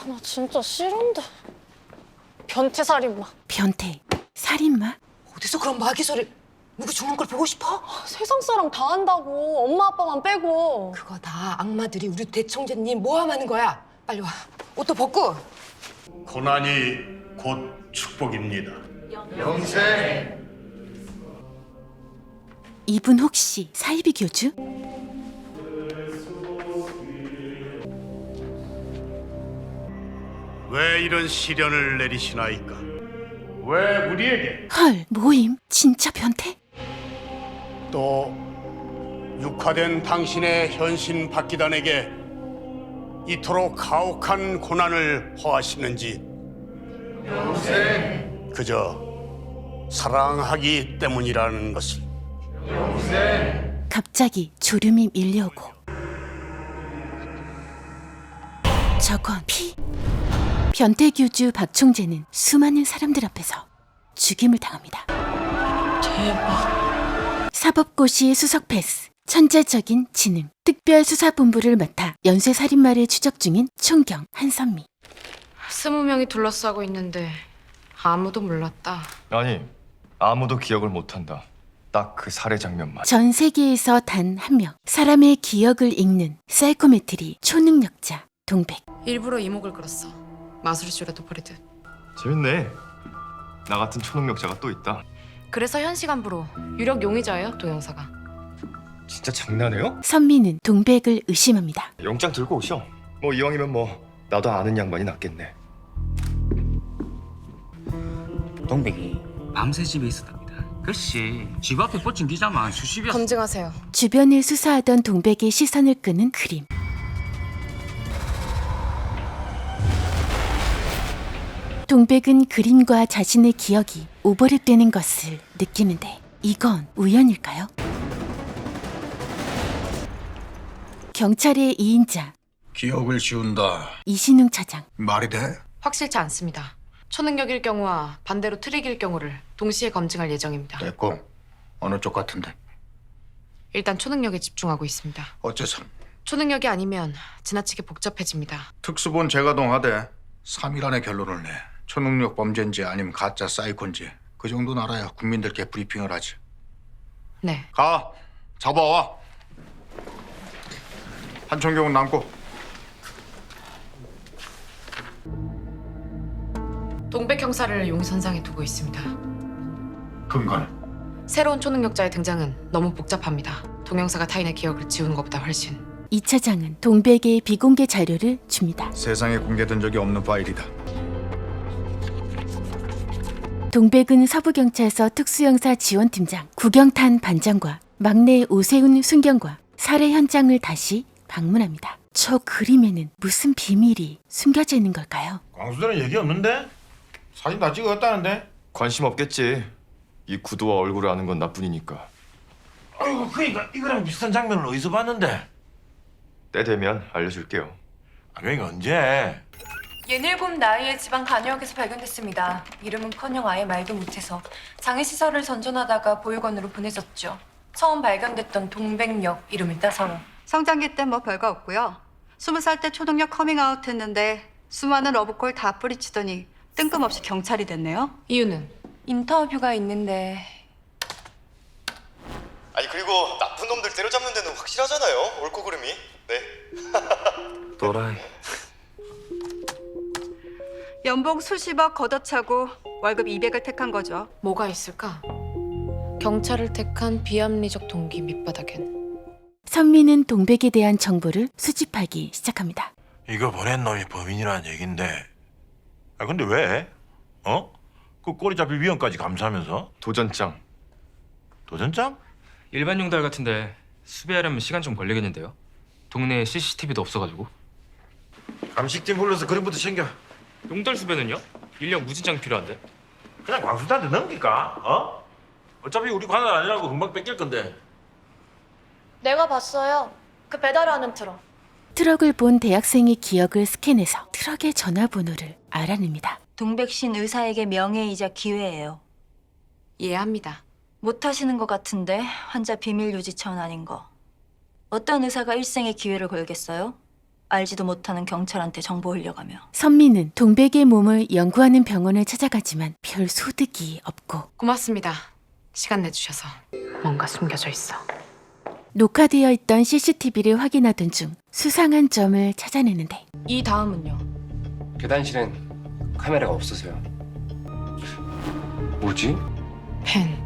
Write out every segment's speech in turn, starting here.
나 진짜 싫은데. 변태 살인마. 변태, 살인마? 어디서 그런 마귀 소리? 누구 죽는 걸 보고 싶어? 세상 사람 다 한다고. 엄마 아빠만 빼고. 그거 다 악마들이 우리 대총재님 모함하는 거야. 빨리 와. 옷도 벗고. 고난이 곧 축복입니다. 이분 혹시 사이비 교주? 왜 이런 시련을 내리시나이까? 왜 우리에게 헐, 모임? 진짜 변태? 또 육화된 당신의 현신 박기단에게 이토록 가혹한 고난을 허하시는지 그저 사랑하기 때문이라는 것을. 갑자기 졸음이 밀려오고 저건 피? 변태 교주 박총재는 수많은 사람들 앞에서 죽임을 당합니다. 대박. 사법고시 수석 패스, 천재적인 지능, 특별수사본부를 맡아 연쇄살인마를 추적 중인 총경 한선미. 20명이 둘러싸고 있는데 아무도 몰랐다. 아니, 아무도 기억을 못한다. 딱 그 살해 장면만. 전 세계에서 단 한 명, 사람의 기억을 읽는 사이코메트리 초능력자 동백. 일부러 이목을 끌었어. 마술쇼라도 버리듯. 재밌네. 나 같은 초능력자가 또 있다. 그래서 현 시간부로 유력 용의자예요, 동영사가. 진짜 장난해요? 선미는 동백을 의심합니다. 영장 들고 오셔. 뭐 이왕이면 뭐 나도 아는 양반이 낫겠네. 동백이 밤새 집에 있었답니다. 글쎄 집 앞에 뻗친 기자만 수십여. 검증하세요. 주변을 수사하던 동백의 시선을 끄는 그림. 동백은 그림과 자신의 기억이 오버랩되는 것을 느끼는데 이건 우연일까요? 경찰의 2인자 기억을 지운다. 이신웅 차장. 말이 돼? 확실치 않습니다. 초능력일 경우와 반대로 트릭일 경우를 동시에 검증할 예정입니다. 됐고 어느 쪽 같은데? 일단 초능력에 집중하고 있습니다. 어째서? 초능력이 아니면 지나치게 복잡해집니다. 특수본 재가동하되 3일 안에 결론을 내. 초능력 범죄인지 아니면 가짜 사이콘지 그 정도는 알아야 국민들께 브리핑을 하지. 네. 가! 잡아와! 한청경은 남고. 동백 형사를 용선상에 두고 있습니다. 근거는? 새로운 초능력자의 등장은 너무 복잡합니다. 동영사가 타인의 기억을 지우는 것보다 훨씬. 이 차장은 동백의 비공개 자료를 줍니다. 세상에 공개된 적이 없는 파일이다. 동백은 서부경찰서 특수형사 지원팀장 구경탄 반장과 막내 오세훈 순경과 살해 현장을 다시 방문합니다. 저 그림에는 무슨 비밀이 숨겨져 있는 걸까요? 광수들은 얘기 없는데? 사진 다 찍었다는데? 관심 없겠지. 이 구도와 얼굴을 아는 건 나뿐이니까. 아이고 그러니까 이거랑 비슷한 장면을 어디서 봤는데? 때 되면 알려줄게요. 아 그러니까 언제? 예닐봄 나이의 지방 간여역에서 발견됐습니다. 이름은커녕 아예 말도 못해서 장애시설을 전전하다가 보육원으로 보내졌죠. 처음 발견됐던 동백역 이름을 따서. 성장기 때 뭐 별거 없고요. 20살 때 초능력 커밍아웃 했는데 수많은 러브콜 다 뿌리치더니 뜬금없이 경찰이 됐네요. 이유는? 인터뷰가 있는데. 아니 그리고 나쁜 놈들 때려잡는 데는 확실하잖아요. 옳고 그름이. 네. 또라이. 연봉 수십억 걷어차고 월급 200을 택한 거죠. 뭐가 있을까? 경찰을 택한 비합리적 동기 밑바닥엔. 선미는 동백에 대한 정보를 수집하기 시작합니다. 이거 보낸 놈이 범인이라는 얘긴데. 아 근데 왜? 어? 그 꼬리 잡힐 위험까지 감수하면서? 도전장. 도전장? 일반 용달 같은데 수배하려면 시간 좀 걸리겠는데요. 동네에 CCTV도 없어가지고. 감식팀 불러서 그림부터 챙겨. 용달 수배는요? 인력 무진장 필요한데. 그냥 광수한테 넘길까? 어? 어차피 우리 관할 아니라고 금방 뺏길 건데. 내가 봤어요. 그 배달하는 트럭. 트럭을 본 대학생의 기억을 스캔해서 트럭의 전화번호를 알아냅니다. 동백신 의사에게 명예이자 기회예요. 이해합니다. 못하시는 것 같은데 환자 비밀 유지 차원 아닌 거. 어떤 의사가 일생의 기회를 걸겠어요? 알지도 못하는 경찰한테 정보 흘려가며. 선미는 동백의 몸을 연구하는 병원을 찾아가지만 별 소득이 없고 고맙습니다. 시간 내주셔서. 뭔가 숨겨져 있어. 녹화되어 있던 CCTV를 확인하던 중 수상한 점을 찾아내는데 이 다음은요? 계단실엔 카메라가 없어서요. 뭐지? 펜.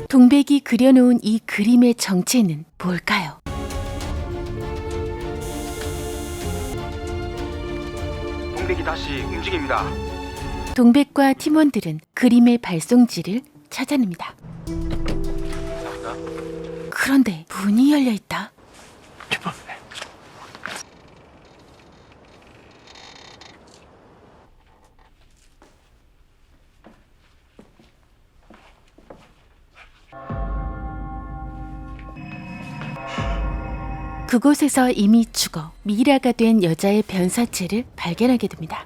동백이 그려놓은 이 그림의 정체는 뭘까요? 동백이 다시 움직입니다. 동백과 팀원들은 그림의 발송지를 찾아냅니다. 그런데 문이 열려 있다. 그곳에서 이미 죽어 미라가 된 여자의 변사체를 발견하게 됩니다.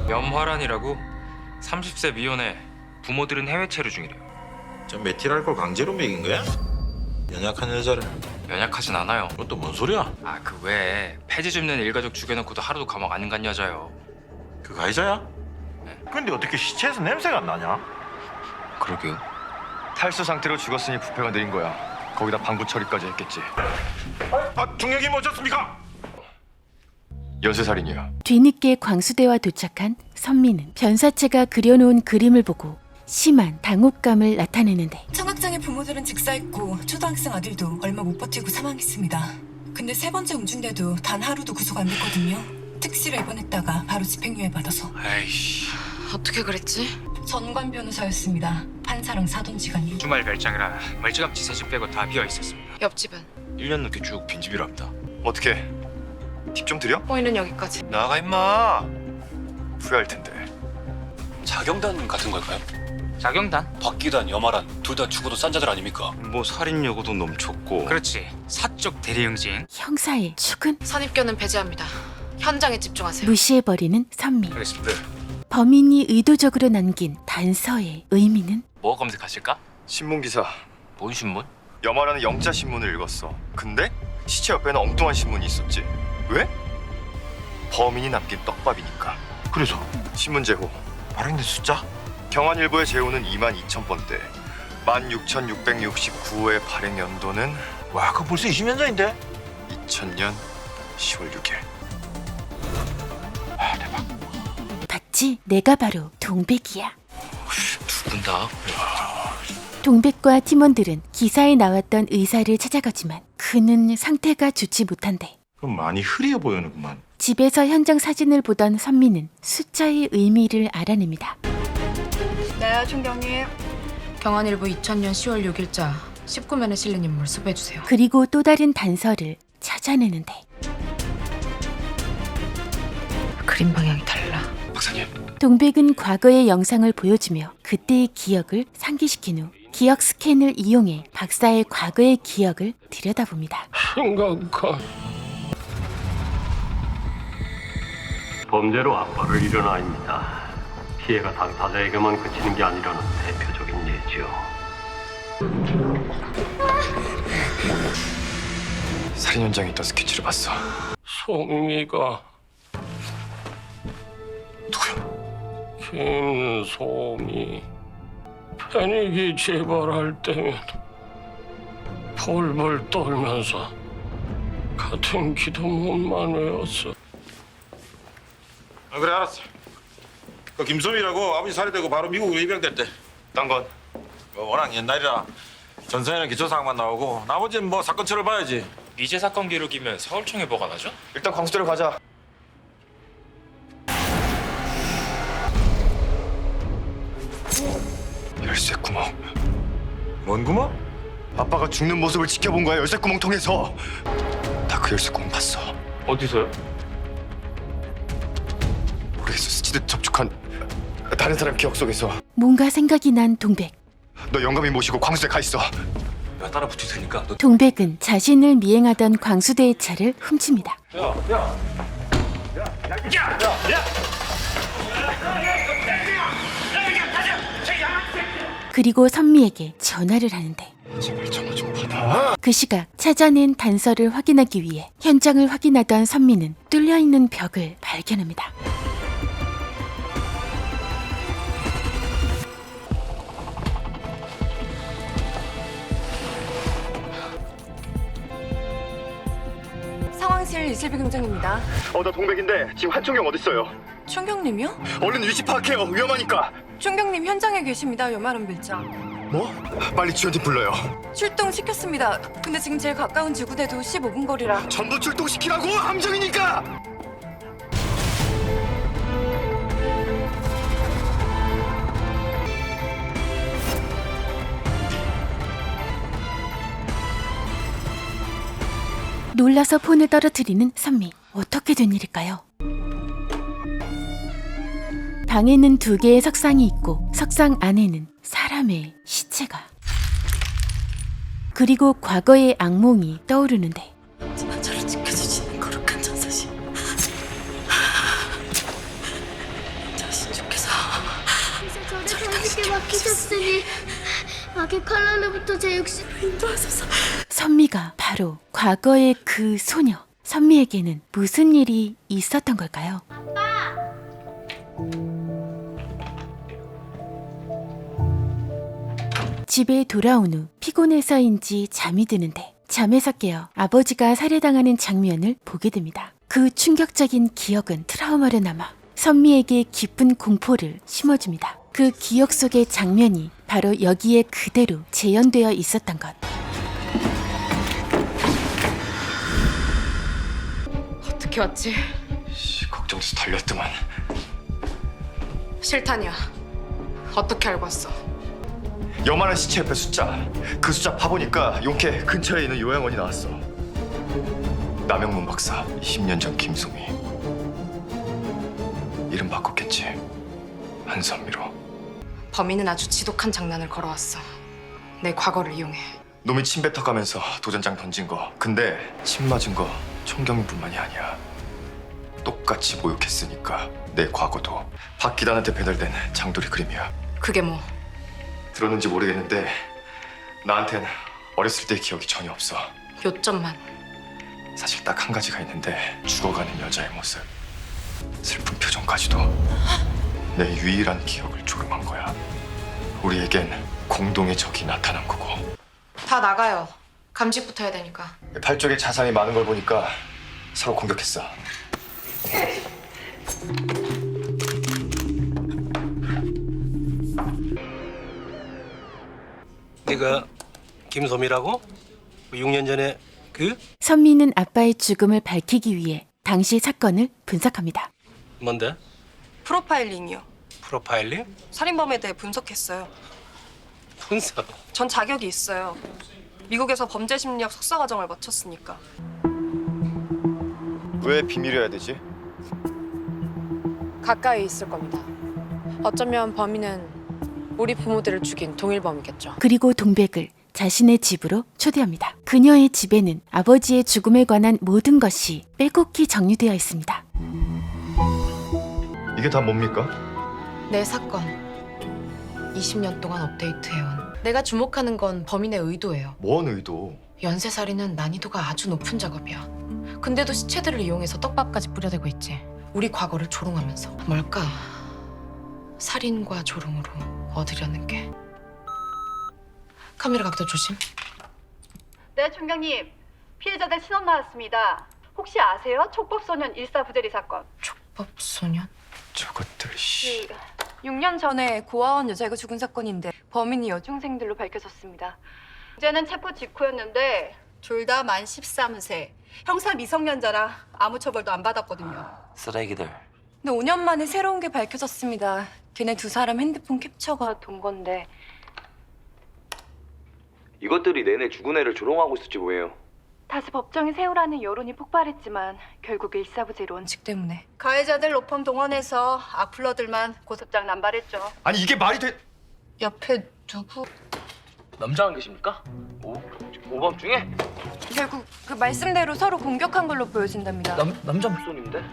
염화란이라고 30세 미혼에 부모들은 해외 체류 중이래요. 저 메틸알코올 강제로 먹인 거야? 연약한 여자를. 연약하진 않아요. 그것도 뭔 소리야? 아, 그 외에 폐지 줍는 일가족 죽여놓고도 하루도 감옥 안 간 여자요. 그 가해자야? 근데 어떻게 시체에서 냄새가 안 나냐? 그러게요. 탈수 상태로 죽었으니 부패가 느린 거야. 거기다 방부 처리까지 했겠지. 중력이 멎었습니까? 연쇄살인이야. 뒤늦게 광수대와 도착한 선미는 변사체가 그려놓은 그림을 보고 심한 당혹감을 나타내는데 청학장의 부모들은 직사했고 초등학생 아들도 얼마 못 버티고 사망했습니다. 근데 세 번째 움중대도 단 하루도 구속 안 됐거든요. 특실에 입원했다가 바로 집행유예 받아서. 에이씨. 어떻게 그랬지? 전관 변호사였습니다. 판사랑 사돈 지간이. 주말 별장이라 멀찌감치 새 집 빼고 다 비어 있었습니다. 옆집은? 1년 넘게 쭉 빈집이랍니다. 어떻게? 팁 좀 드려? 보이는 여기까지. 나가 임마. 후회할 텐데. 자경단 같은 걸까요? 자경단? 박기단, 염화란 둘 다 죽어도 싼 자들 아닙니까? 뭐 살인 여고도 넘쳤고. 그렇지. 사적 대리응징. 형사의 축은 선입견은 배제합니다. 현장에 집중하세요. 무시해버리는 선미. 알겠습니다. 범인이 의도적으로 남긴 단서의 의미는? 뭐 검색하실까? 신문 기사. 뭔 신문? 염화라는 영자 신문을 읽었어. 근데 시체 옆에는 엉뚱한 신문이 있었지. 왜? 범인이 남긴 떡밥이니까. 그래서 신문 제호. 발행된 숫자? 경환일보의 제호는 22,000번대. 16,669호의 발행 연도는 와, 그거 벌써 20년 전인데? 2000년 10월 6일. 봤지? 내가 바로 동백이야. 누군다? 동백과 팀원들은 기사에 나왔던 의사를 찾아가지만 그는 상태가 좋지 못한데 그럼 많이 흐려 보이는구만. 집에서 현장 사진을 보던 선미는 숫자의 의미를 알아냅니다. 네, 총경님. 경환일보 2000년 10월 6일자 19면에 실린 인물 수배해주세요. 그리고 또 다른 단서를 찾아내는데 그림 방향이 달라. 박사님. 동백은 과거의 영상을 보여주며 그때의 기억을 상기시킨 후 기억 스캔을 이용해 박사의 과거의 기억을 들여다봅니다. 심각한 범죄로 악바를 일어나입니다. 피해가 당사자에게만 그치는 게 아니라는 대표적인 예지요. 살인 현장에 있던 스케치를 봤어. 소미가 누구야? 김소미. 패닉이 재발할 때면 벌벌 떨면서 같은 기도문만 외웠어. 그래, 알았어. 그 김소미라고 아버지 살해되고 바로 미국으로 입양됐대. 딴 건? 워낙 옛날이라 전선에는 기초사항만 나오고 나머지는 뭐 사건 처리봐야지. 미제 사건 기록이면 서울청에 보관하죠? 일단 광수대로 가자. 열쇠 구멍. 뭔 구멍? 아빠가 죽는 모습을 지켜본 거야. 열쇠 구멍 통해서. 나 그 열쇠 구멍 봤어. 어디서요? 모르겠어. 스치듯 접촉한 다른 사람 기억 속에서. 뭔가 생각이 난 동백. 너 영감이 모시고 광수대 가 있어. 내가 따라 붙일 테니까 너 동백은 자신을 미행하던 광수대의 차를 훔칩니다. 그리고 선미에게 전화를 하는데 제발 전화 좀 받아. 그 시각 찾아낸 단서를 확인하기 위해 현장을 확인하던 선미는 뚫려있는 벽을 발견합니다. 상황실 이슬비 경장입니다. 나 동백인데 지금 한총경 어딨어요? 총경님이요? 얼른 위치 파악해요. 위험하니까. 총경님 현장에 계십니다. 요마른 빌장. 뭐? 빨리 지원팀 불러요. 출동시켰습니다. 근데 지금 제일 가까운 지구대도 15분 거리라. 전부 출동시키라고! 함정이니까! 놀라서 폰을 떨어뜨리는 선미. 어떻게 된 일일까요? 방에는 2개의 석상이 있고 석상 안에는 사람의 시체가. 그리고 과거의 악몽이 떠오르는데 저를 지켜주시는 거룩한 천사시. 자신주께서 저를 당신께 맡기셨으니 악의 칼날로부터 제 육신을 인도하소서. 선미가 바로 과거의 그 소녀. 선미에게는 무슨 일이 있었던 걸까요? 집에 돌아온 후 피곤해서인지 잠이 드는데 잠에서 깨어 아버지가 살해당하는 장면을 보게 됩니다. 그 충격적인 기억은 트라우마로 남아 선미에게 깊은 공포를 심어줍니다. 그 기억 속의 장면이 바로 여기에 그대로 재현되어 있었던 것. 어떻게 왔지? 걱정돼서 달렸더만. 실탄이야. 어떻게 알고 왔어? 요만한 시체 옆에 숫자. 그 숫자 파보니까 용케 근처에 있는 요양원이 나왔어. 남영문 박사, 20년 전 김소미. 이름 바꿨겠지. 한선미로. 범인은 아주 지독한 장난을 걸어왔어. 내 과거를 이용해. 놈이 침 뱉어가면서 도전장 던진 거. 근데 침 맞은 거 총경뿐만이 아니야. 똑같이 모욕했으니까 내 과거도 박기단한테 배달된 장도리 그림이야. 그게 뭐? 들었는지 모르겠는데 나한텐 어렸을 때 기억이 전혀 없어. 요점만. 사실 딱 한 가지가 있는데 죽어가는 여자의 모습, 슬픈 표정까지도 내 유일한 기억을 조름한 거야. 우리에겐 공동의 적이 나타난 거고. 다 나가요. 감식부터 해야 되니까. 팔 쪽에 자산이 많은 걸 보니까 서로 공격했어. 네가 김소미라고? 6년 전에 그? 선미는 아빠의 죽음을 밝히기 위해 당시 사건을 분석합니다. 뭔데? 프로파일링이요. 프로파일링? 살인범에 대해 분석했어요. 분석? 전 자격이 있어요. 미국에서 범죄심리학 석사과정을 마쳤으니까. 왜 비밀이어야 되지? 가까이 있을 겁니다. 어쩌면 범인은 우리 부모들을 죽인 동일범이겠죠. 그리고 동백을 자신의 집으로 초대합니다. 그녀의 집에는 아버지의 죽음에 관한 모든 것이 빼곡히 정리되어 있습니다. 이게 다 뭡니까? 내 사건 20년 동안 업데이트해온. 내가 주목하는 건 범인의 의도예요. 뭔 의도? 연쇄살인은 난이도가 아주 높은 작업이야. 근데도 시체들을 이용해서 떡밥까지 뿌려대고 있지. 우리 과거를 조롱하면서. 뭘까? 살인과 조롱으로 얻으려는 게. 카메라 각도 조심. 네, 총경님. 피해자들 신원 나왔습니다. 혹시 아세요? 촉법소년 일사부재리 사건. 촉법소년? 저것들 씨. 6년 전에 고아원 여자애가 죽은 사건인데 범인이 여중생들로 밝혀졌습니다. 문제는 체포 직후였는데 둘 다 만 13세. 형사 미성년자라 아무 처벌도 안 받았거든요. 쓰레기들. 근데 5년 만에 새로운 게 밝혀졌습니다. 걔네 두 사람 핸드폰 캡처가 돈 건데. 이것들이 내내 죽은 애를 조롱하고 있었지 뭐예요. 다시 법정에 세우라는 여론이 폭발했지만 결국 일사부재리 원칙 때문에. 가해자들 로펌 동원해서 악플러들만 고소장 남발했죠. 아니 이게 말이 돼? 옆에 누구? 남자 안 계십니까? 오. 오밤중에? 결국 그 말씀대로 서로 공격한 걸로 보여진답니다. 남자 목소리인데?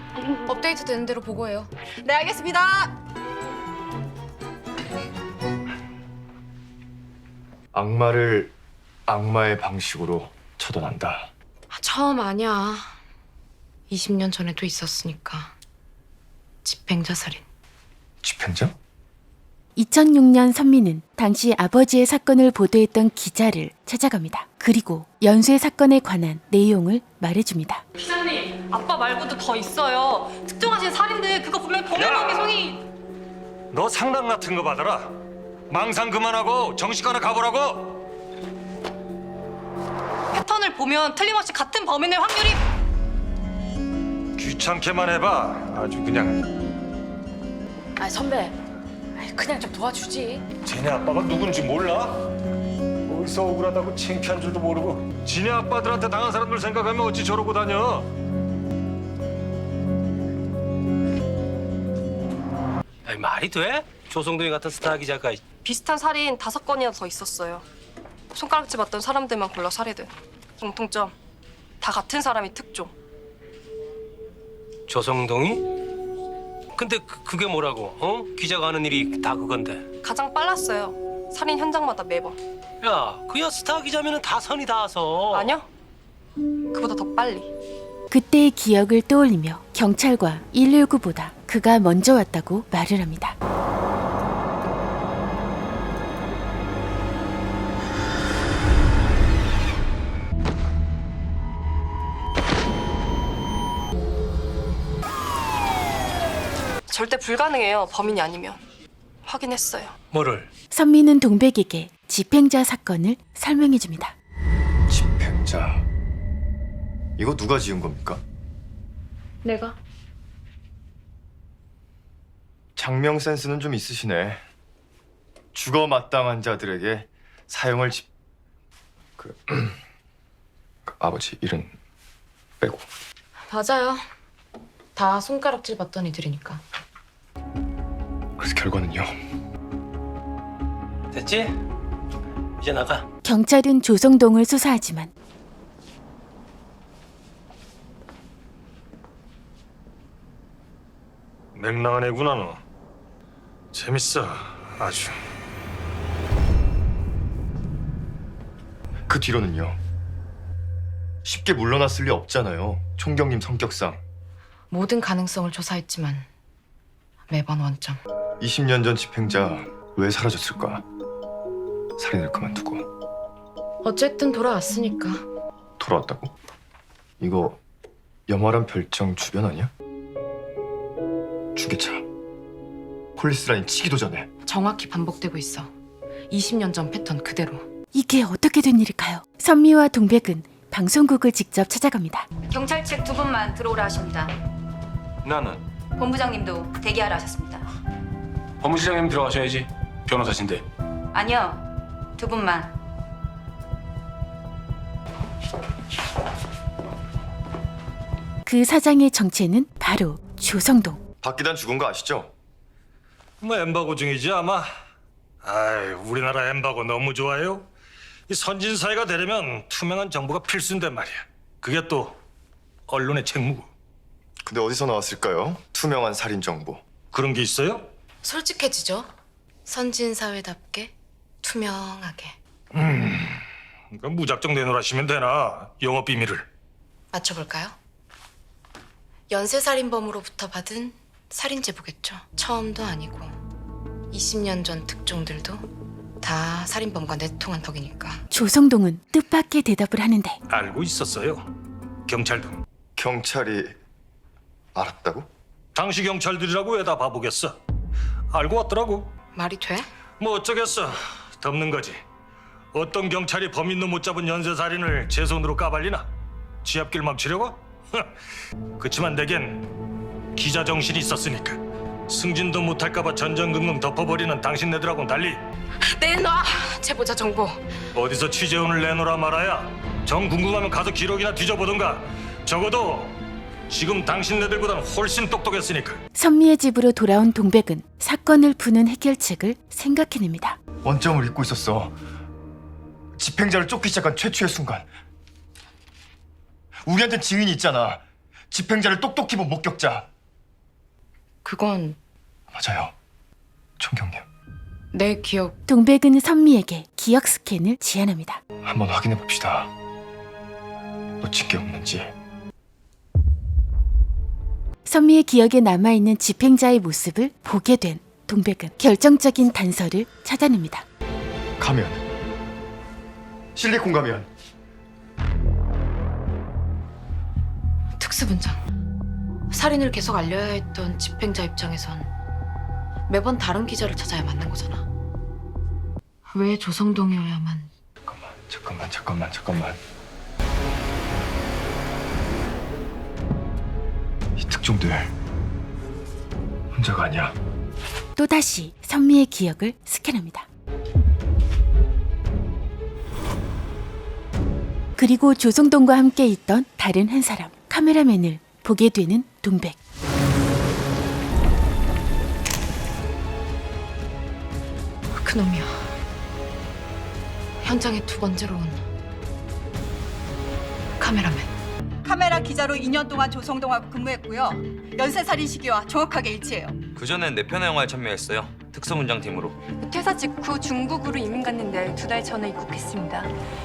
업데이트 되는 대로 보고해요. 네, 알겠습니다. 악마를 악마의 방식으로 처단한다. 처음 아니야. 20년 전에도 있었으니까. 집행자 살인. 집행자? 2006년 선미는 당시 아버지의 사건을 보도했던 기자를 찾아갑니다. 그리고 연쇄 사건에 관한 내용을 말해줍니다. 기자님, 아빠 말고도 더 있어요. 특정하신 살인들 그거 보면 범인범이 손이... 너 상담 같은 거 받아라. 망상 그만하고 정식과나 가보라고. 패턴을 보면 틀림없이 같은 범인의 확률이... 귀찮게만 해봐. 아주 그냥. 아니 선배, 그냥 좀 도와주지. 쟤네 아빠가 누군지 몰라? 어디서 억울하다고 창피한 줄도 모르고. 지네 아빠들한테 당한 사람들 생각하면 어찌 저러고 다녀? 아니 말이 돼? 조성동이 같은 스타 기자가 비슷한 살인 5건이나 더 있었어요. 손가락질 받던 사람들만 골라 살해된. 공통점, 다 같은 사람이 특종. 조성동이? 근데 그게 뭐라고? 어? 기자가 하는 일이 다 그건데. 가장 빨랐어요. 살인 현장마다 매번. 야, 그야 스타 기자면은 다 선이 닿아서. 아니요. 그보다 더 빨리. 그때의 기억을 떠올리며 경찰과 119보다 그가 먼저 왔다고 말을 합니다. 절대 불가능해요. 범인이 아니면. 확인했어요. 뭐를? 선미는 동백에게 집행자 사건을 설명해줍니다. 집행자. 이거 누가 지은 겁니까? 내가? 장명 센스는 좀 있으시네. 죽어 마땅한 자들에게 사형을 그 아버지 일은 빼고. 맞아요. 다 손가락질 받던 이들이니까. 그래서 결과는요? 됐지? 이제 나가. 경찰은 조성동을 수사하지만 맹랑한 애구나 너. 재밌어 아주. 그 뒤로는요? 쉽게 물러났을 리 없잖아요. 총경님 성격상. 모든 가능성을 조사했지만 매번 원점. 20년 전 집행자 왜 사라졌을까? 살인을 그만두고. 어쨌든 돌아왔으니까. 돌아왔다고? 이거 염화란 별장 주변 아니야? 주계차. 폴리스라인 치기도 전에. 정확히 반복되고 있어. 20년 전 패턴 그대로. 이게 어떻게 된 일일까요? 선미와 동백은 방송국을 직접 찾아갑니다. 경찰 측 2분만 들어오라 하십니다. 나는 본부장님도 대기하라 하셨습니다. 법무실장님 들어가셔야지. 변호사신데. 아니요, 2분만. 그 사장의 정체는 바로 조성동. 박기단 죽은 거 아시죠? 뭐 엠바고 중이지 아마. 아이, 우리나라 엠바고 너무 좋아요. 이 선진 사회가 되려면 투명한 정보가 필수인데 말이야. 그게 또 언론의 책무고. 근데 어디서 나왔을까요? 투명한 살인 정보. 그런 게 있어요? 솔직해지죠. 선진사회답게 투명하게. 그럼 무작정 내놓으시면 되나? 영업 비밀을. 맞춰볼까요? 연쇄살인범으로부터 받은 살인 제보겠죠. 처음도 아니고 20년 전 특종들도 다 살인범과 내통한 덕이니까. 조성동은 뜻밖의 대답을 하는데 알고 있었어요. 경찰도. 경찰이 알았다고? 당시 경찰들이라고 왜 다 바보겠어? 알고 왔더라고. 말이 돼? 뭐 어쩌겠어. 덮는 거지. 어떤 경찰이 범인도 못 잡은 연쇄살인을 제 손으로 까발리나? 지 앞길 망치려고? 그치만 내겐 기자 정신이 있었으니까. 승진도 못할까 봐 전전긍긍 덮어버리는 당신네들하고는 달리 내놔! 제보자 정보. 어디서 취재원을 내놓으라 말아야 정 궁금하면 가서 기록이나 뒤져보던가. 적어도 지금 당신네들보다는 훨씬 똑똑했으니까. 선미의 집으로 돌아온 동백은 사건을 푸는 해결책을 생각해냅니다. 원점을 잊고 있었어. 집행자를 쫓기 시작한 최초의 순간 우리한텐 증인이 있잖아. 집행자를 똑똑히 본 목격자. 그건 맞아요. 총경님. 내 기억. 동백은 선미에게 기억 스캔을 제안합니다. 한번 확인해 봅시다. 놓친 게 없는지. 선미의 기억에 남아있는 집행자의 모습을 보게 된 동백은 결정적인 단서를 찾아냅니다. 가면. 실리콘 가면. 특수분장. 살인을 계속 알려야 했던 집행자 입장에선 매번 다른 기자를 찾아야 맞는 거잖아. 왜 조성동이어야만? 잠깐만. 이 특종들 혼자가 아니야. 또다시 선미의 기억을 스캔합니다. 그리고 조성동과 함께 있던 다른 한 사람, 카메라맨을 보게 되는 동백. 그놈이야. 현장에 두 번째로 온 카메라맨. 카메라 기자로 2년 동안 조성동하고 근무했고요. 연쇄살인 시기와 정확하게 일치해요. 그전엔 내 편의 영화에 참여했어요. 특수문장팀으로. 퇴사 직후 중국으로 이민 갔는데 2달 전에 입국했습니다.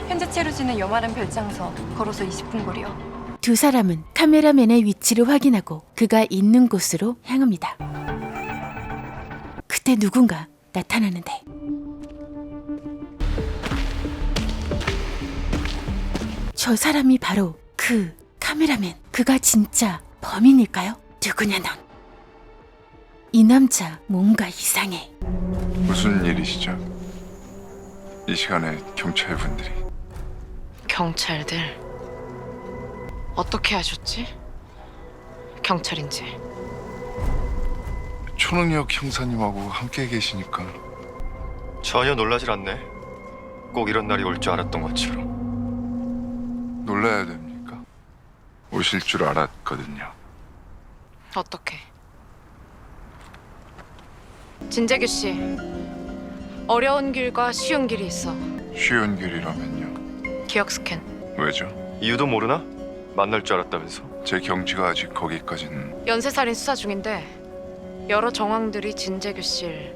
현재 체류지는 여마른 별장서, 걸어서 20분 거리요. 두 사람은 카메라맨의 위치를 확인하고 그가 있는 곳으로 향합니다. 그때 누군가 나타나는데 저 사람이 바로 그 카메라맨. 그가 진짜 범인일까요? 누구냐 넌? 이 남자 뭔가 이상해. 무슨 일이시죠? 이 시간에 경찰분들이. 경찰들. 어떻게 아셨지? 경찰인지. 초능력 형사님하고 함께 계시니까. 전혀 놀라질 않네. 꼭 이런 날이 올 줄 알았던 것처럼. 놀라야 됩니까? 오실 줄 알았거든요. 어떻게? 진재규 씨. 어려운 길과 쉬운 길이 있어. 쉬운 길이라면요. 기억 스캔. 왜죠? 이유도 모르나? 만날 줄 알았다면서. 제 경지가 아직 거기까지는. 연쇄살인 수사 중인데 여러 정황들이 진재규 씨를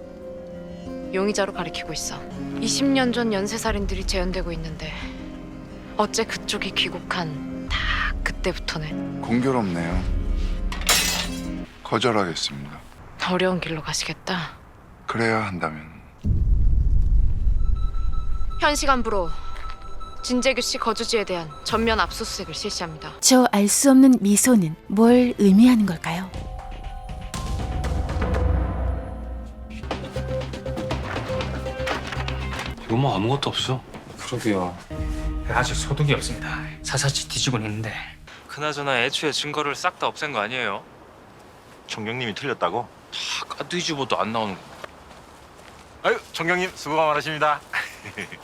용의자로 가리키고 있어. 20년 전 연쇄살인들이 재현되고 있는데 어째 그쪽이 귀국한 다 그때부터네. 공교롭네요. 거절하겠습니다. 어려운 길로 가시겠다. 그래야 한다면. 현 시간부로 진재규 씨 거주지에 대한 전면 압수수색을 실시합니다. 저 알 수 없는 미소는 뭘 의미하는 걸까요? 이거 뭐 아무것도 없어. 그러게요. 아직 소득이 없습니다. 사사치 뒤지곤 했는데. 그나저나 애초에 증거를 싹 다 없앤 거 아니에요? 정경님이 틀렸다고? 다 까뒤집어도 안 나오는 거. 아유, 정경님 수고가 많으십니다.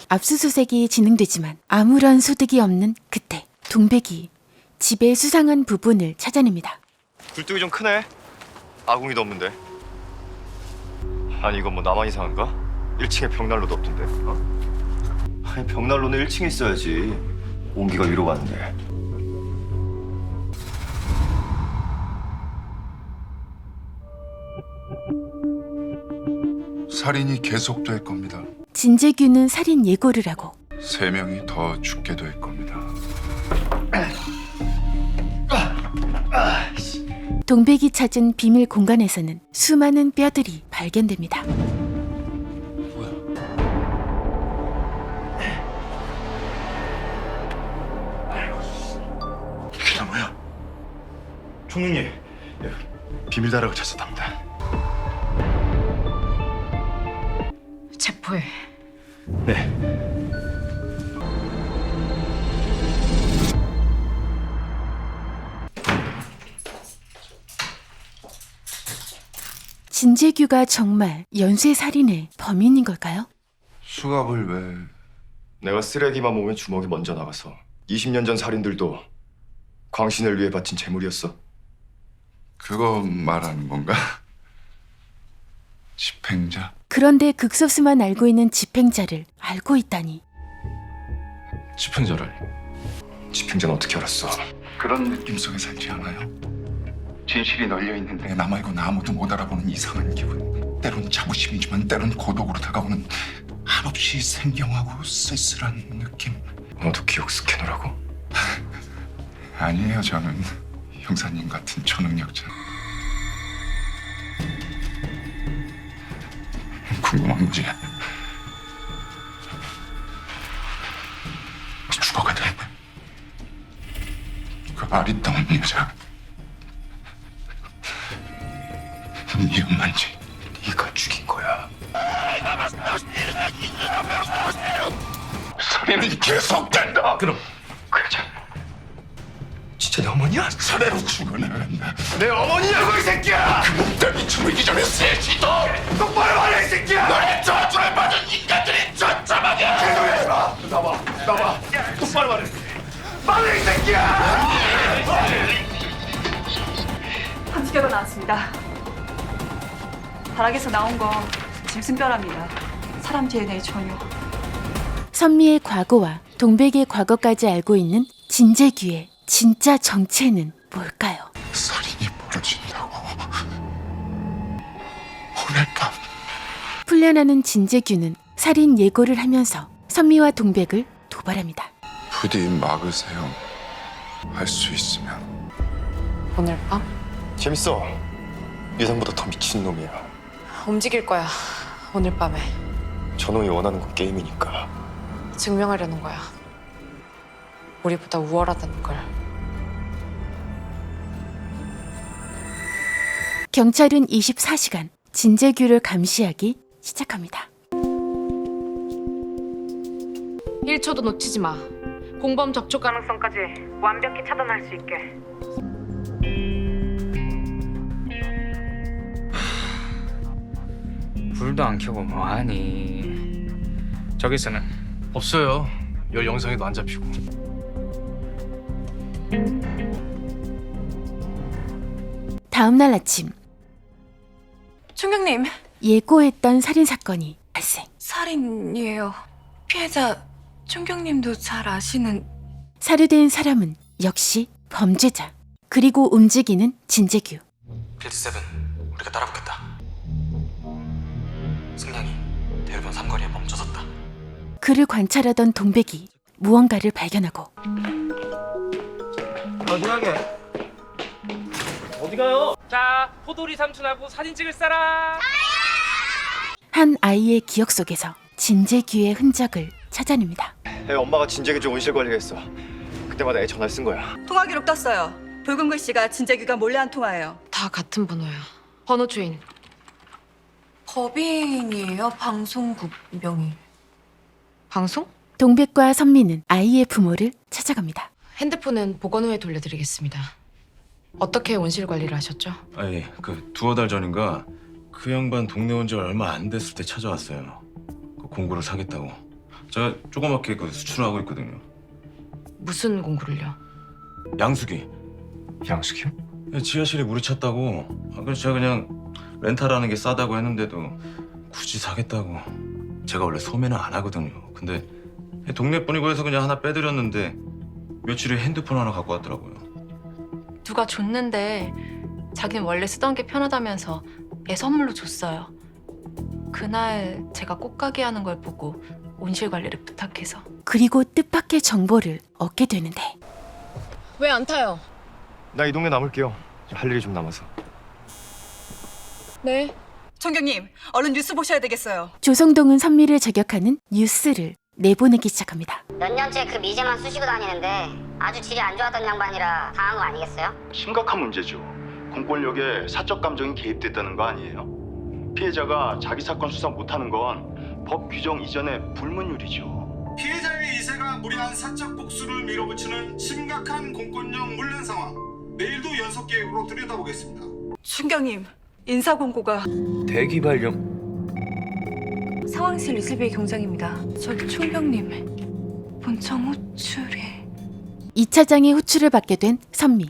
압수수색이 진행되지만 아무런 소득이 없는 그때 동백이 집의 수상한 부분을 찾아냅니다. 굴뚝이 좀 크네. 아궁이도 없는데. 아니 이건 뭐 나만 이상한가? 1층에 벽난로도 없던데. 아니 벽난로는 1층에 있어야지. 온기가 위로 가는데. 살인이 계속될 겁니다. 진재규는 살인 예고를 하고 3명이 더 죽게 될 겁니다. 동백이 찾은 비밀 공간에서는 수많은 뼈들이 발견됩니다. 이게 다 뭐야? 총리님, 비밀 다락을 찾았답니다. 체포해. 네. 진재규가 정말 연쇄살인의 범인인 걸까요? 수갑을 왜? 내가 쓰레기만 모으면 주먹이 먼저 나가서 20년 전 살인들도 광신을 위해 바친 재물이었어? 그거 말하는 건가? 집행자? 그런데 극소수만 알고 있는 집행자를 알고 있다니. 집행자라니. 집행자는 어떻게 알았어? 그런 느낌 속에 살지 않아요? 진실이 널려 있는데 나 말고는 아무도 못 알아보는 이상한 기분. 때론 자부심이지만 때론 고독으로 다가오는 한없이 생경하고 쓸쓸한 느낌. 너도 기억 스캐너라고? 아니에요, 저는 형사님 같은 초능력자. 궁금한 거지? 죽어가든 그 아리따운 여자 네 엄마인지 네가 죽인 거야. 소리는 계속된다. 그럼 그자 진짜 내 어머니야? 차례로 죽어나간다. 내 어머니냐고 이 새끼야! 그 몸뚱이 죽이기 전에 세지도 똑바로 말해 이 새끼야! 너희 저주에 빠진 인간들이 처참하게. 개소리하지 마! 나봐 똑바로 말해! 말해 이 새끼야! 펀치 결과 나왔습니다. 바닥에서 나온 거 짐승뼈랍니다. 사람 DNA 전혀. 선미의 과거와 동백의 과거까지 알고 있는 진재규의 진짜 정체는 뭘까요? 살인이 벌어진다고. 오늘 밤 풀려나는 진재규는 살인 예고를 하면서 선미와 동백을 도발합니다. 부디 막으세요. 할 수 있으면. 오늘 밤? 재밌어. 예상보다 더 미친 놈이야. 움직일 거야. 오늘 밤에. 저놈이 원하는 건 게임이니까. 증명하려는 거야. 우리보다 우월하다는 걸. 경찰은 24시간 진재규를 감시하기 시작합니다. 1초도 놓치지 마. 공범 접촉 가능성까지 완벽히 차단할 수 있게. 불도 안 켜고 뭐하니? 저기서는 없어요. 열 영상에도 안 잡히고. 다음 날 아침 총경님, 예고했던 살인 사건이 발생. 살인이에요. 피해자 총경님도 잘 아시는. 살해된 사람은 역시 범죄자. 그리고 움직이는 진재규. 필드 7, 우리가 따라붙겠다. 승량이 대로변 삼거리에 멈춰섰다. 그를 관찰하던 동백이 무언가를 발견하고 어디 가게? 어디 가요? 자, 포도리 삼촌하고 사진 찍을 사람. 한 아이의 기억 속에서 진재규의 흔적을 찾아냅니다. 애 엄마가 진재규 온실 관리했어. 그때마다 애 전화를 쓴 거야. 통화 기록 떴어요. 붉은 글씨가 진재규가 몰래 한 통화예요. 다 같은 번호야. 번호 주인. 법인이에요. 방송국 명의. 방송? 동백과 선미는 아이의 부모를 찾아갑니다. 핸드폰은 복원 후에 돌려드리겠습니다. 어떻게 온실 관리를 하셨죠? 아니, 그 두어 달 전인가 그 양반 동네 온 지 얼마 안 됐을 때 찾아왔어요. 그 공구를 사겠다고. 제가 조그맣게 그 수출하고 있거든요. 무슨 공구를요? 양수기. 양수기요? 지하실에 물이 찼다고. 그래서 제가 그냥 렌탈하는 게 싸다고 했는데도 굳이 사겠다고. 제가 원래 소매는 안 하거든요. 근데 동네 분이고 해서 그냥 하나 빼드렸는데 며칠 후에 핸드폰 하나 갖고 왔더라고요. 누가 줬는데 자기는 원래 쓰던 게 편하다면서 애 선물로 줬어요. 그날 제가 꽃가게 하는 걸 보고 온실 관리를 부탁해서. 그리고 뜻밖의 정보를 얻게 되는데 왜 안 타요? 나 이 동네 남을게요. 할 일이 좀 남아서. 네. 총경님, 얼른 뉴스 보셔야 되겠어요. 조성동은 선미를 저격하는 뉴스를 내보내기 시작합니다. 몇 년째 그 미제만 쑤시고 다니는데 아주 질이 안 좋았던 양반이라 당한 거 아니겠어요? 심각한 문제죠. 공권력에 사적 감정이 개입됐다는 거 아니에요? 피해자가 자기 사건 수사 못하는 건 법 규정 이전의 불문율이죠. 피해자의 이세가 무리한 사적 복수를 밀어붙이는 심각한 공권력 물량 상황. 내일도 연속 계획으로 들여다보겠습니다. 총경님, 인사 공고가. 대기 발령. 상황실 리슬비 경장입니다. 저기 총경님, 본청 호출이. 2차장의 호출을 받게 된 선미.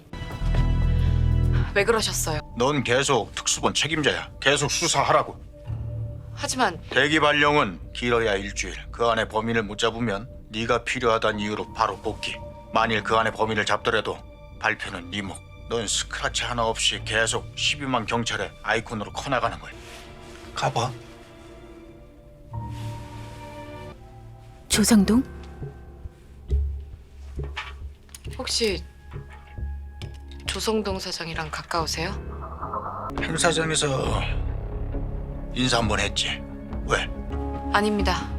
왜 그러셨어요? 넌 계속 특수본 책임자야. 계속 수사하라고. 하지만 대기 발령은 길어야 일주일. 그 안에 범인을 못 잡으면 네가 필요하다는 이유로 바로 복귀. 만일 그 안에 범인을 잡더라도 발표는 네 목. 넌 스크래치 하나 없이 계속 12만 경찰의 아이콘으로 커나가는 거야. 가봐. 조성동? 혹시 조성동 사장이랑 가까우세요? 행사장에서 인사 한번 했지. 왜? 아닙니다.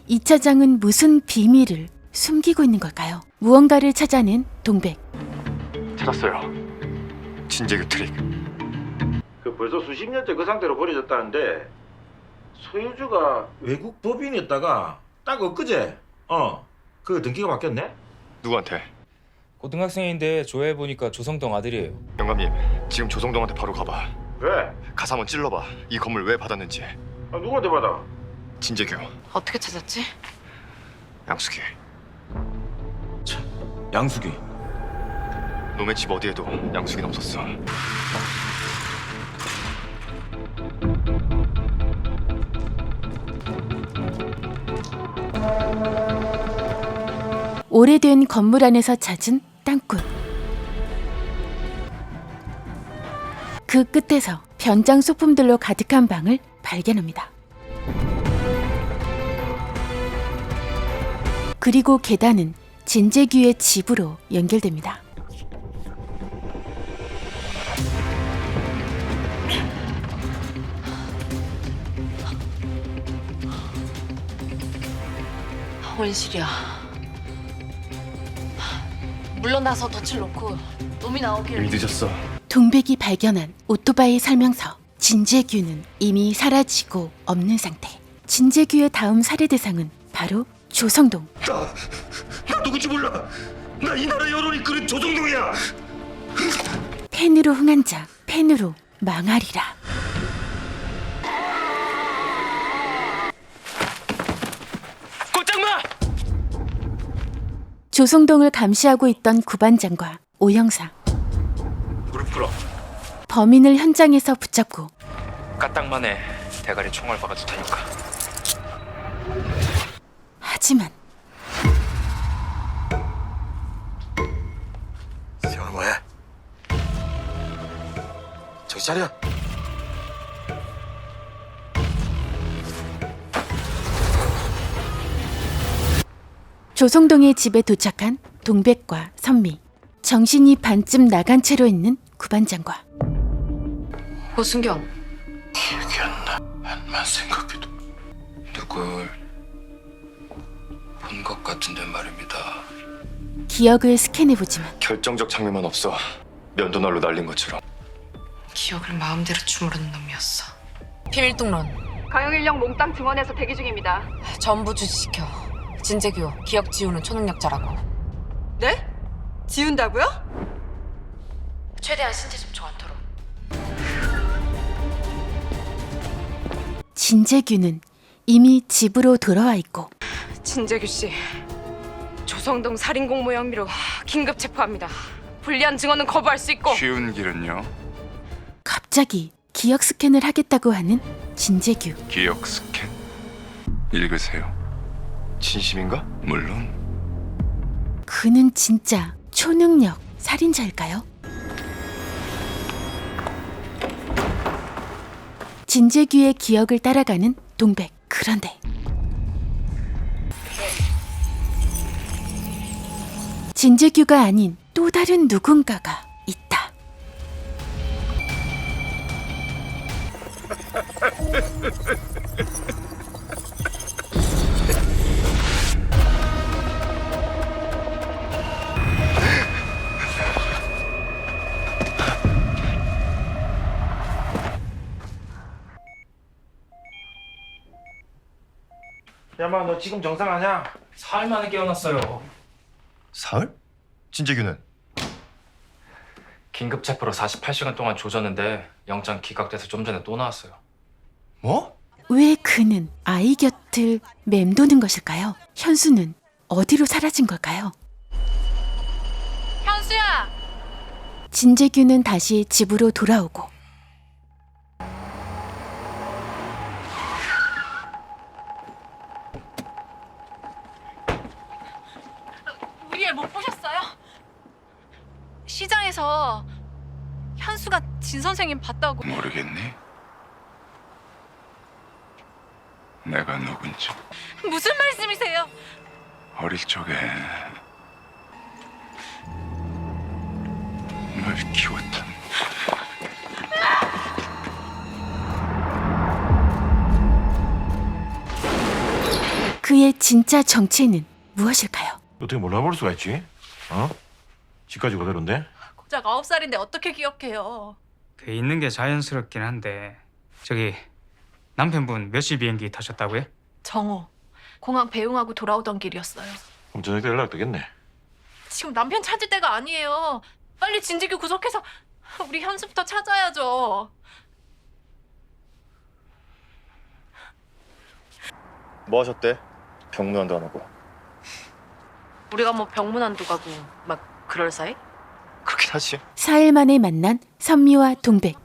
이 차장은 무슨 비밀을 숨기고 있는 걸까요? 무언가를 찾아낸 동백. 찾았어요. 진재규 트릭. 그 벌써 수십 년째 그 상태로 버려졌다는데 소유주가 외국 법인이었다가 딱 엊그제 그 등기가 바뀌었네? 누구한테? 고등학생인데 조회해보니까 조성동 아들이에요. 영감님, 지금 조성동한테 바로 가봐. 왜? 가서 한번 찔러봐. 이 건물 왜 받았는지. 누구한테 받아? 진재규, 어떻게 찾았지? 양숙이. 양숙이. 놈의 집 어디에도 양숙이는 없었어. 오래된 건물 안에서 찾은 땅굴. 그 끝에서 변장 소품들로 가득한 방을 발견합니다. 그리고 계단은 진재규의 집으로 연결됩니다. 온실이야. 물러나서 덫을 놓고 놈이 나오길. 이미 늦었어. 동백이 발견한 오토바이 설명서. 진재규는 이미 사라지고 없는 상태. 진재규의 다음 살해 대상은 바로 조성동. 나 누군지 몰라. 나 이 나라 여론이 그런 조성동이야. 펜으로 흥한 자, 펜으로 망하리라. 꼼짝마! 조성동을 감시하고 있던 구반장과 오형사. 무릎 꿇어. 범인을 현장에서 붙잡고 까딱만에 대가리 총알 박아줄 테니까. 하지만 세월 뭐해? 저기 자리야. 조성동의 집에 도착한 동백과 선미. 정신이 반쯤 나간 채로 있는 구반장과 호순경. 기억나. 한만 생각해도 누굴 본 것 같은데 말입니다. 기억을 스캔해보지만 결정적 장면만 없어. 면도날로 날린 것처럼. 기억을 마음대로 주무르는 놈이었어. 비밀 통론. 강영일령 몽땅 증언해서 대기 중입니다. 전부 주지시켜. 진재규 기억 지우는 초능력자라고. 네? 지운다고요? 최대한 신체 접촉 않도록. 진재규는 이미 집으로 돌아와 있고 진재규 씨, 조성동 살인 공모 혐의로 긴급 체포합니다. 불리한 증언은 거부할 수 있고. 쉬운 길은요. 갑자기 기억 스캔을 하겠다고 하는 진재규. 기억 스캔. 읽으세요. 진심인가? 물론. 그는 진짜 초능력 살인자일까요? 진재규의 기억을 따라가는 동백. 그런데 진재규가 아닌 또 다른 누군가가 있다. 야마 너 지금 정상 아냐? 사흘 만에 깨어났어요. 사흘? 진재규는? 긴급 체포로 48시간 동안 조졌는데 영장 기각돼서 좀 전에 또 나왔어요. 뭐? 왜 그는 아이 곁을 맴도는 것일까요? 현수는 어디로 사라진 걸까요? 현수야! 진재규는 다시 집으로 돌아오고 길 못 보셨어요? 시장에서 현수가 진 선생님 봤다고. 모르겠니? 내가 누군지. 무슨 말씀이세요? 어릴 적에 널 키웠던 그의 진짜 정체는 무엇일까요? 어떻게 몰라볼 수가 있지? 어? 집까지 그대로인데? 고작 9살인데 어떻게 기억해요? 그 있는 게 자연스럽긴 한데 저기 남편분 몇 시 비행기 타셨다고요? 정호. 공항 배웅하고 돌아오던 길이었어요. 그럼 저녁 때 연락되겠네. 지금 남편 찾을 때가 아니에요. 빨리 진지규 구속해서 우리 현수부터 찾아야죠. 뭐 하셨대? 병무원도 안 하고. 우리가 뭐 병문안도 가고 막 그럴 사이? 그렇긴 하지. 4일 만에 만난 선미와 동백.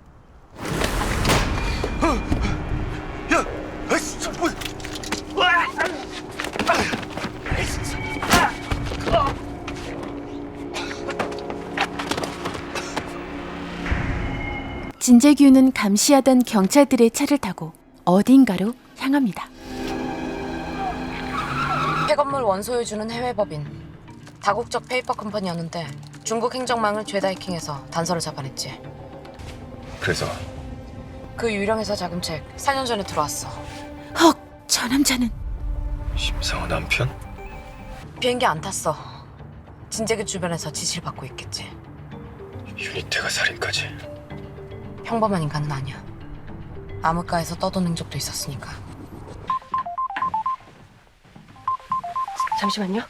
진재규는 감시하던 경찰들의 차를 타고 어딘가로 향합니다. 폐건물 원소유주는 해외법인 다국적 페이퍼 컴퍼니였는데 중국 행정망을 죄다 해킹해서 단서를 잡아냈지. 그래서 그 유령회사 자금책 4년 전에 들어왔어. 헉, 저 남자는 심상호 남편? 비행기 안 탔어. 진재규 주변에서 지시를 받고 있겠지. 유니태가 살인까지. 평범한 인간은 아니야. 암흑가에서 떠도는 행적도 있었으니까. 잠시만요.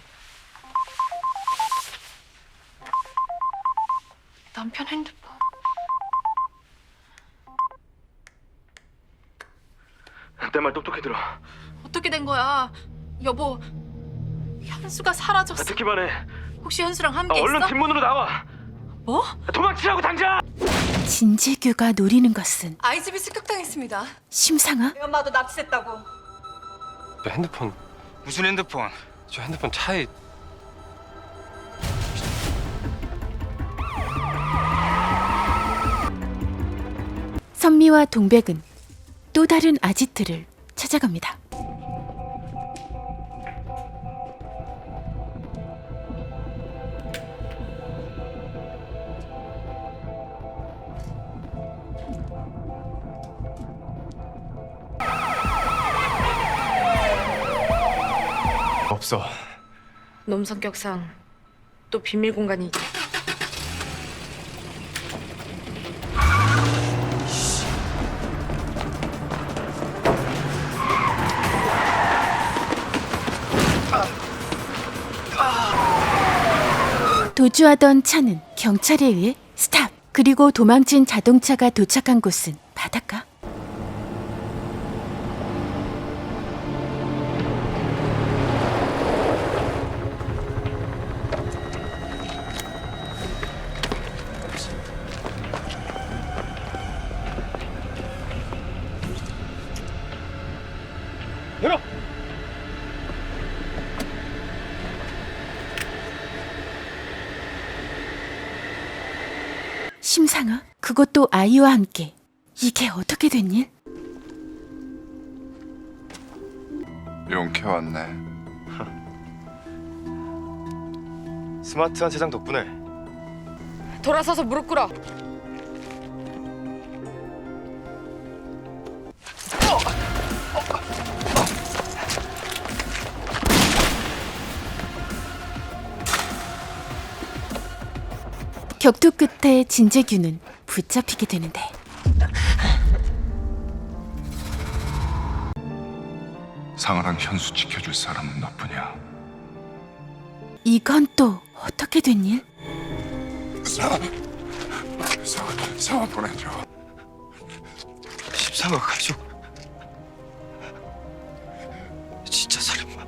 남편 핸드폰. 내 말 똑똑히 들어. 어떻게 된 거야? 여보, 현수가 사라졌어. 듣기만 해. 혹시 현수랑 함께 있어? 얼른 뒷문으로 나와. 뭐? 도망치라고 당장. 진재규가 노리는 것은 아이집이 습격당했습니다. 심상아? 내 엄마도 납치됐다고. 저 핸드폰. 무슨 핸드폰? 저 핸드폰 차에. 선미와 동백은 또 다른 아지트를 찾아갑니다. 없어. 놈 성격상 또 비밀 공간이 있지. 도주하던 차는 경찰에 의해 스탑. 그리고 도망친 자동차가 도착한 곳은 바닷가. 열어. 심상아? 그것도 아이와 함께. 이게 어떻게 된 일? 용케 왔네. 스마트한 세상 덕분에. 돌아서서 무릎 꿇어. 격투 끝에 진재규는 붙잡히게 되는데 상아랑 현수 지켜줄 사람은 너뿐이야. 이건 또 어떻게 된 일? 상아 보내줘. 심상호 가족. 진짜 살인마.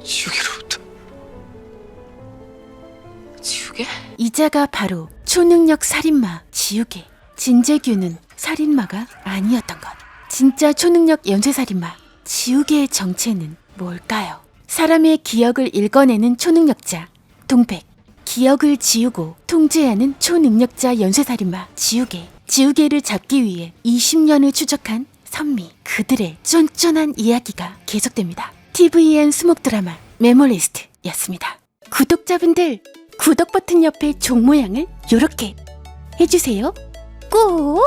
지우개로부터. 지우개? 이자가 바로 초능력 살인마 지우개. 진재규는 살인마가 아니었던 것. 진짜 초능력 연쇄살인마 지우개의 정체는 뭘까요? 사람의 기억을 읽어내는 초능력자 동백, 기억을 지우고 통제하는 초능력자 연쇄살인마 지우개, 지우개를 잡기 위해 20년을 추적한 선미, 그들의 쫀쫀한 이야기가 계속됩니다. TVN 수목 드라마 메모리스트였습니다. 구독자분들, 구독 버튼 옆에 종 모양을 요렇게 해주세요. 꼭!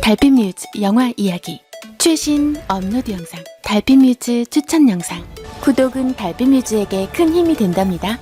달빛뮤즈 영화 이야기 최신 업로드 영상 달빛뮤즈 추천 영상 구독은 달빛뮤즈에게 큰 힘이 된답니다.